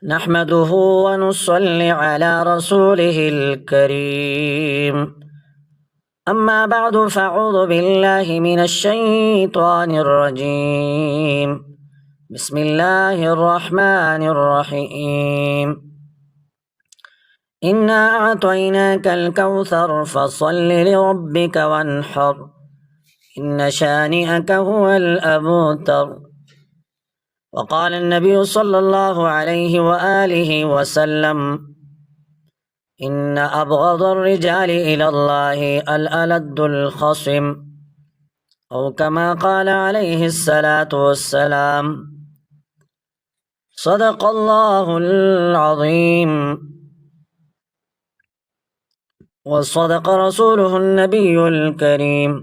نحمده ونصلي على رسوله الكريم. أما بعد فأعوذ بالله من الشيطان الرجيم. بسم الله الرحمن الرحيم. إنا أعطيناك الكوثر فصل لربك وانحر إن شانئك هو الأبتر. وقال النبي صلى الله عليه وآله وسلم: إن أبغض الرجال إلى الله الألد الخصم، أو كما قال عليه الصلاة والسلام. صدق الله العظيم وصدق رسوله النبي الكريم،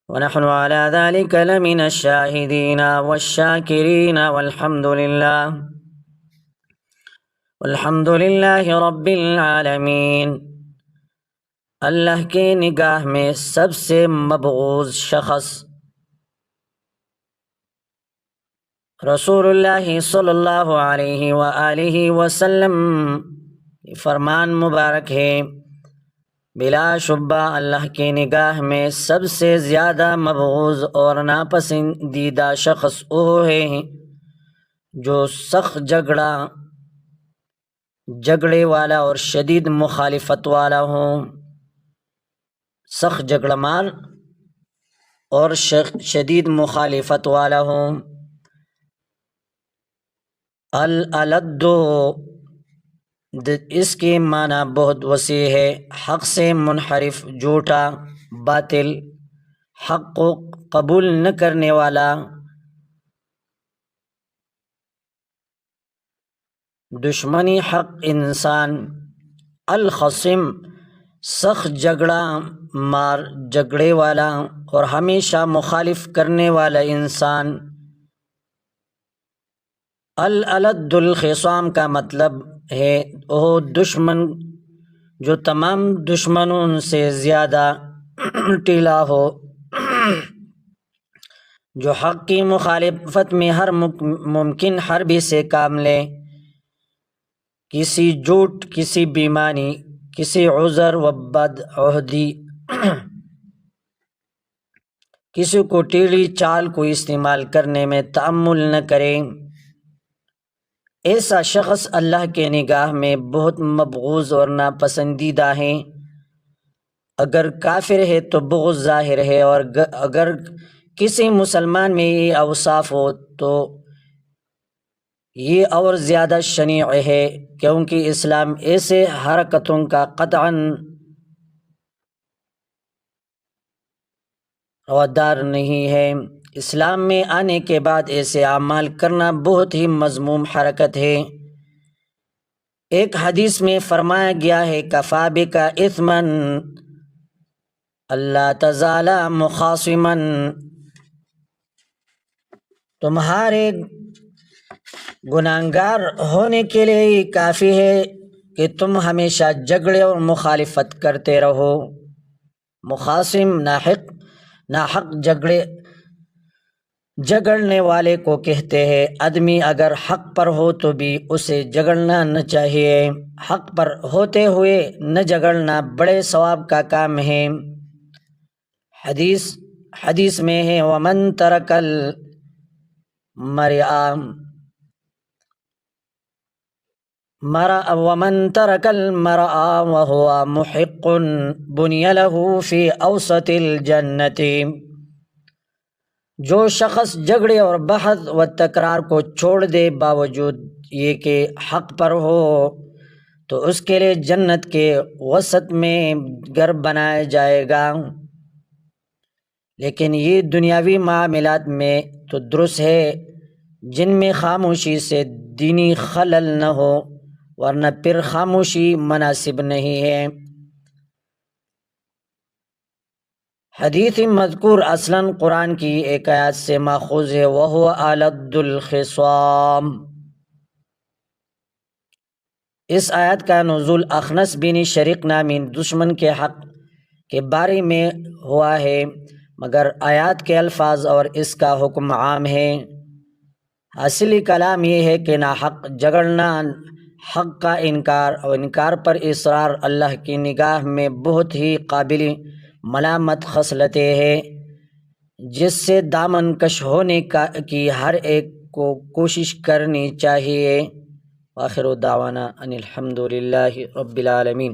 ونحن على ذلك لمن الشاهدين والشاكرين والحمد لله رب العالمین۔ اللہ کی نگاہ میں سب سے مبغوض شخص رسول اللہ صلی اللہ علیہ وآلہ وسلم فرمان مبارک ہے۔ بلا شبہ اللہ کی نگاہ میں سب سے زیادہ مبغوض اور ناپسندیدہ شخص وہ ہے جو سخت جھگڑے والا اور شدید مخالفت والا ہو، سخت جھگڑا مار اور شدید مخالفت والا ہو۔ الالد اس کی معنی بہت وسیع ہے، حق سے منحرف، جھوٹا، باطل، حق کو قبول نہ کرنے والا، دشمنی حق انسان۔ الخصم سخت جھگڑا مار، جھگڑے والا اور ہمیشہ مخالف کرنے والا انسان۔ الالد الخصام کا مطلب ہے وہ دشمن جو تمام دشمنوں سے زیادہ ٹیلا ہو، جو حق کی مخالفت میں ہر ممکن حربی سے کام لے، کسی جھوٹ، کسی بیمانی، کسی عذر و بدعہدی، کسی کو ٹیڑھی چال کو استعمال کرنے میں تأمل نہ کرے۔ ایسا شخص اللہ کے نگاہ میں بہت مبغوض اور ناپسندیدہ ہے۔ اگر کافر ہے تو بغض ظاہر ہے، اور اگر کسی مسلمان میں یہ اوصاف ہو تو یہ اور زیادہ شنیع ہے، کیونکہ اسلام ایسے حرکتوں کا قطعاً روادار نہیں ہے۔ اسلام میں آنے کے بعد ایسے اعمال کرنا بہت ہی مذموم حرکت ہے۔ ایک حدیث میں فرمایا گیا ہے: کفا بک اثما اللہ تزال مخاصما، تمہارے گناہگار ہونے کے لیے کافی ہے کہ تم ہمیشہ جھگڑے اور مخالفت کرتے رہو۔ مخاصم ناحق جھگڑنے والے کو کہتے ہیں۔ آدمی اگر حق پر ہو تو بھی اسے جھگڑنا نہ چاہیے۔ حق پر ہوتے ہوئے نہ جھگڑنا بڑے ثواب کا کام ہے۔ حدیث میں ہے: ومن ترک المرء وهو محق بني له في اوسط الجنت۔ جو شخص جھگڑے اور بحث و تکرار کو چھوڑ دے باوجود یہ کہ حق پر ہو تو اس کے لیے جنت کے وسط میں گھر بنایا جائے گا۔ لیکن یہ دنیاوی معاملات میں تو درست ہے جن میں خاموشی سے دینی خلل نہ ہو، ورنہ پھر خاموشی مناسب نہیں ہے۔ حدیث مذکور اصلاً قرآن کی ایک آیت سے ماخوذ ہے: وَهُوَ أَلَدُّ الْخِصَامِ۔ اس آیت کا نزول اخنس بن شریق نامی دشمن کے حق کے بارے میں ہوا ہے، مگر آیات کے الفاظ اور اس کا حکم عام ہے۔ اصلی کلام یہ ہے کہ ناحق جھگڑنا، حق کا انکار اور انکار پر اصرار اللہ کی نگاہ میں بہت ہی قابل ملامت خصلتیں ہیں، جس سے دامن کش ہونے کی ہر ایک کو کوشش کرنی چاہیے۔ آخر دعوانا ان الحمد للہ رب العالمین۔